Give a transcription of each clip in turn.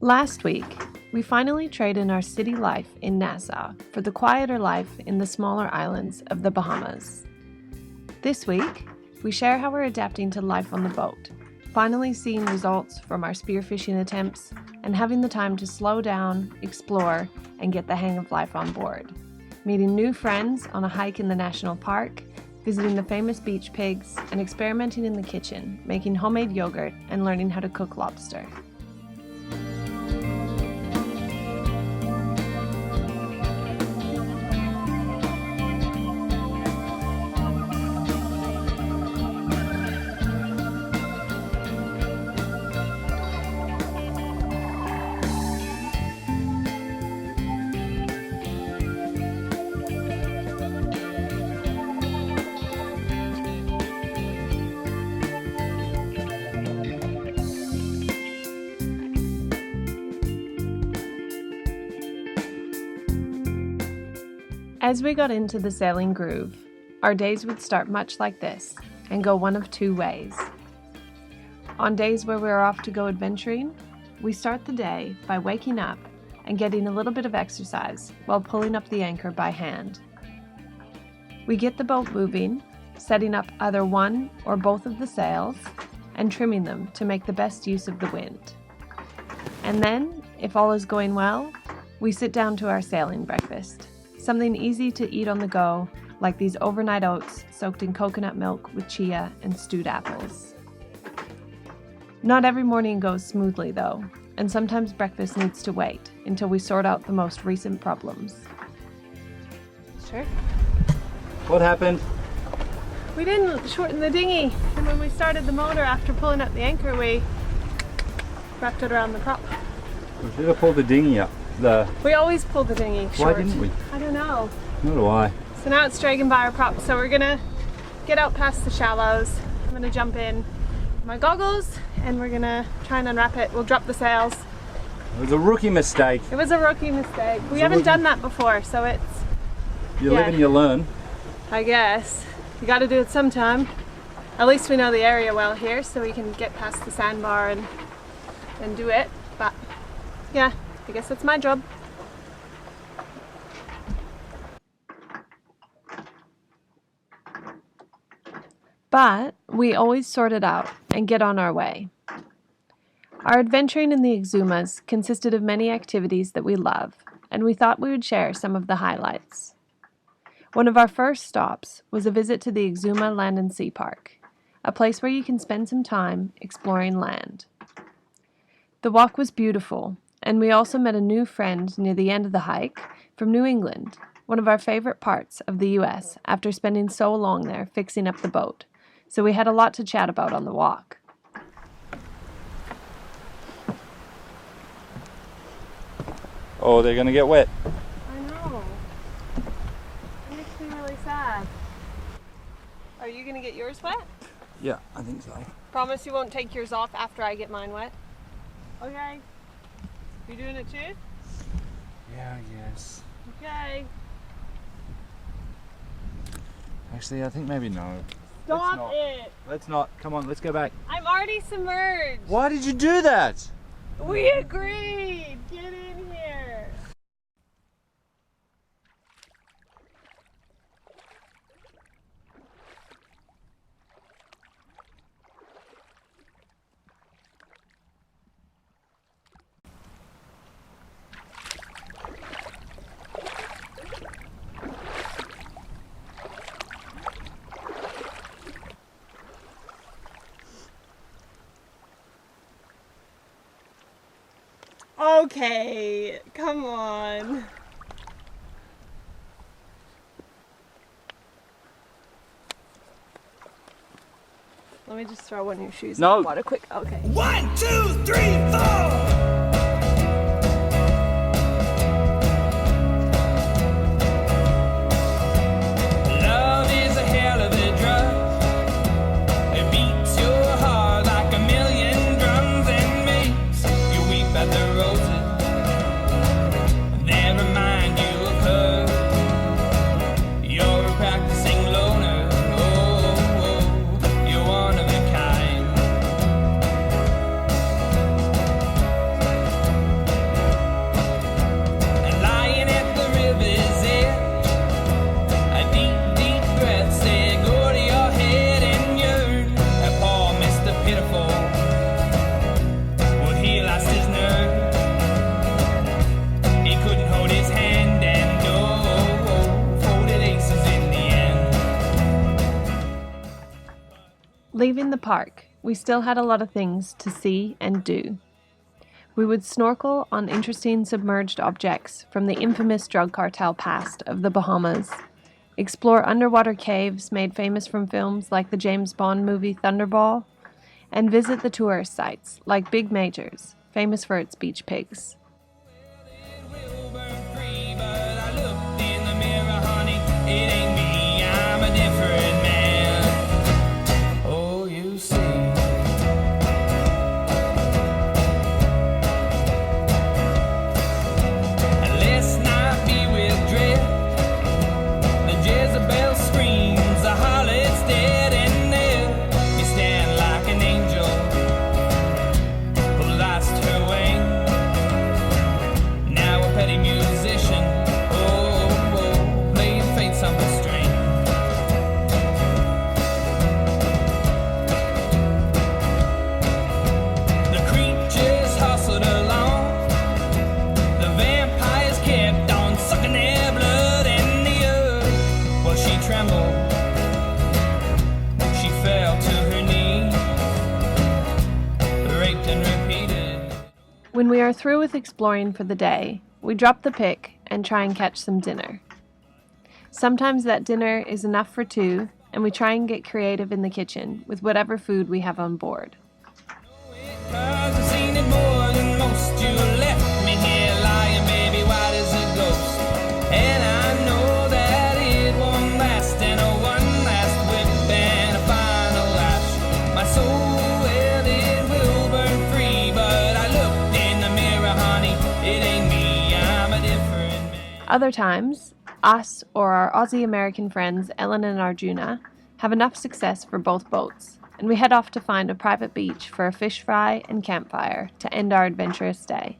Last week, we finally traded our city life in Nassau for the quieter life in the smaller islands of the Bahamas. This week, we share how we're adapting to life on the boat, finally seeing results from our spearfishing attempts, and having the time to slow down, explore, and get the hang of life on board. Meeting new friends on a hike in the national park, visiting the famous beach pigs, and experimenting in the kitchen, making homemade yogurt and learning how to cook lobster. As we got into the sailing groove, our days would start much like this and go one of two ways. On days where we're off to go adventuring, we start the day by waking up and getting a little bit of exercise while pulling up the anchor by hand. We get the boat moving, setting up either one or both of the sails and trimming them to make the best use of the wind. And then, if all is going well, we sit down to our sailing breakfast. Something easy to eat on the go, like these overnight oats soaked in coconut milk with chia and stewed apples. Not every morning goes smoothly though, and sometimes breakfast needs to wait until we sort out the most recent problems. Sure. What happened? We didn't shorten the dinghy, and when we started the motor after pulling up the anchor, we wrapped it around the prop. We should have pulled the dinghy up. We always pull the dinghy short. Why didn't we? I don't know. Nor do I. So now it's dragging by our prop, so we're gonna get out past the shallows. I'm gonna jump in my goggles and we're gonna try and unwrap it. We'll drop the sails. It was a rookie mistake. It was a rookie mistake. We haven't done that before, so it's... You live and you learn. I guess. You gotta do it sometime. At least we know the area well here, so we can get past the sandbar and do it. But yeah, I guess that's my job. But we always sort it out and get on our way. Our adventuring in the Exumas consisted of many activities that we love, and we thought we would share some of the highlights. One of our first stops was a visit to the Exuma Land Sea Park, a place where you can spend some time exploring land. The walk was beautiful, and we also met a new friend near the end of the hike from New England, one of our favorite parts of the US after spending so long there fixing up the boat, so we had a lot to chat about on the walk. Oh, they're gonna get wet. I know. It makes me really sad. Are you gonna get yours wet? Yeah, I think so. Promise you won't take yours off after I get mine wet? Okay. You doing it too? Yeah, I guess. Okay. Actually, I think maybe no. Stop it! Let's not. Come on, let's go back. I'm already submerged. Why did you do that? We agreed. Get in here. Okay, come on. Let me just throw one of your shoes in the water quick. Okay. 1, 2, 3, 4. the park, we still had a lot of things to see and do. We would snorkel on interesting submerged objects from the infamous drug cartel past of the Bahamas, explore underwater caves made famous from films like the James Bond movie Thunderball, and visit the tourist sites like Big Majors, famous for its beach pigs. When we are through with exploring for the day, we drop the pick and try and catch some dinner. Sometimes that dinner is enough for two, and we try and get creative in the kitchen with whatever food we have on board. Other times, us or our Aussie American friends Ellen and Arjuna have enough success for both boats, and we head off to find a private beach for a fish fry and campfire to end our adventurous day.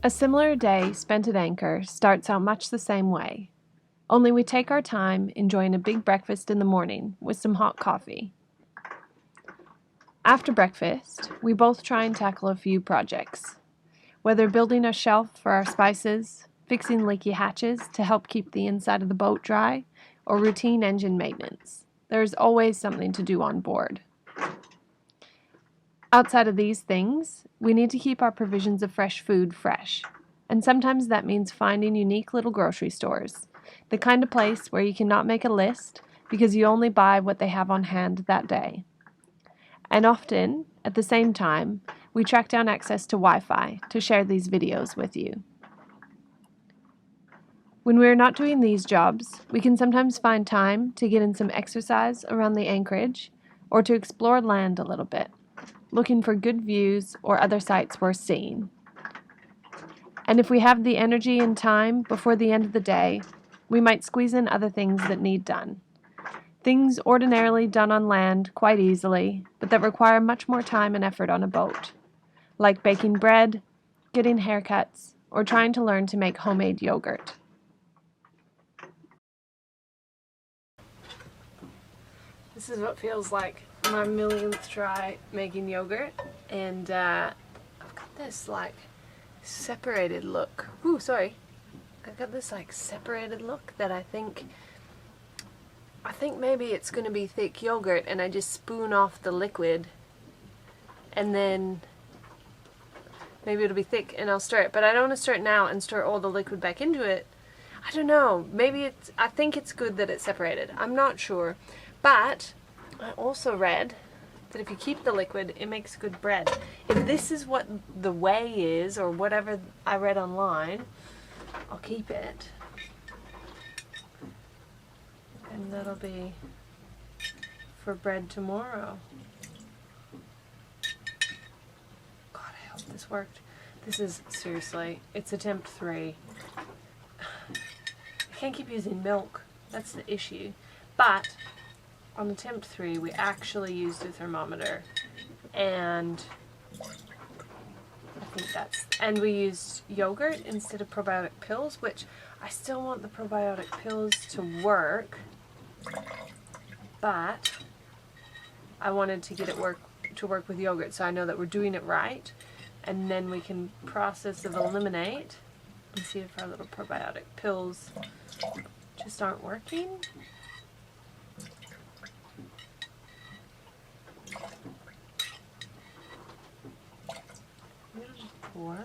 A similar day spent at anchor starts out much the same way, only we take our time enjoying a big breakfast in the morning with some hot coffee. After breakfast, we both try and tackle a few projects, whether building a shelf for our spices, fixing leaky hatches to help keep the inside of the boat dry, or routine engine maintenance. There is always something to do on board. Outside of these things, we need to keep our provisions of fresh food fresh, and sometimes that means finding unique little grocery stores, the kind of place where you cannot make a list because you only buy what they have on hand that day. And often, at the same time, we track down access to Wi-Fi to share these videos with you. When we are not doing these jobs, we can sometimes find time to get in some exercise around the anchorage or to explore land a little bit, looking for good views or other sights worth seeing. And if we have the energy and time before the end of the day, we might squeeze in other things that need done. Things ordinarily done on land quite easily, but that require much more time and effort on a boat, like baking bread, getting haircuts, or trying to learn to make homemade yogurt. This is what feels like my millionth try making yogurt, and I've got this like separated look. Ooh, sorry. I've got this like separated look that I think maybe it's gonna be thick yogurt, and I just spoon off the liquid, and then maybe it'll be thick and I'll stir it. But I don't want to stir it now and stir all the liquid back into it. I don't know. Maybe I think it's good that it's separated. I'm not sure. But I also read that if you keep the liquid, it makes good bread. If this is what the whey is, or whatever I read online, I'll keep it. And that'll be for bread tomorrow. God help This worked. This is, seriously, it's attempt 3. I can't keep using milk. That's the issue. But on attempt 3, we actually used a thermometer, and I think and we used yogurt instead of probiotic pills, which I still want the probiotic pills to work, but I wanted to get it to work with yogurt, so I know that we're doing it right, and then we can process of eliminate and see if our little probiotic pills just aren't working. I'm gonna just pour.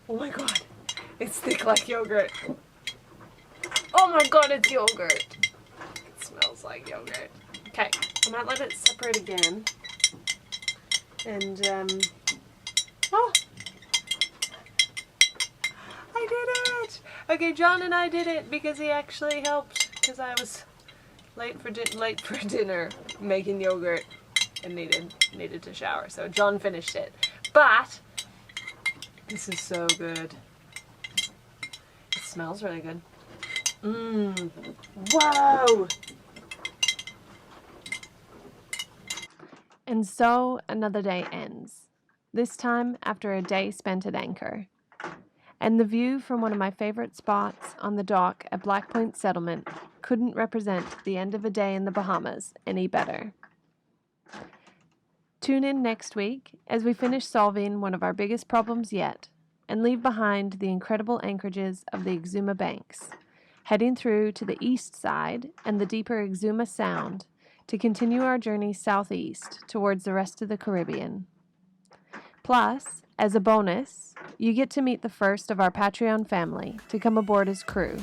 Oh my god, it's thick like yogurt. Oh my god, it's yogurt. It smells like yogurt. Okay, I might let it separate again. And, oh! I did it! Okay, John and I did it because he actually helped, because I was late for dinner making yogurt and needed to shower. So John finished it. But this is so good. It smells really good. Mmm. Whoa! And so another day ends, this time after a day spent at anchor. And the view from one of my favorite spots on the dock at Black Point Settlement couldn't represent the end of a day in the Bahamas any better. Tune in next week as we finish solving one of our biggest problems yet and leave behind the incredible anchorages of the Exuma Banks, heading through to the east side and the deeper Exuma Sound to continue our journey southeast towards the rest of the Caribbean. Plus, as a bonus, you get to meet the first of our Patreon family to come aboard as crew.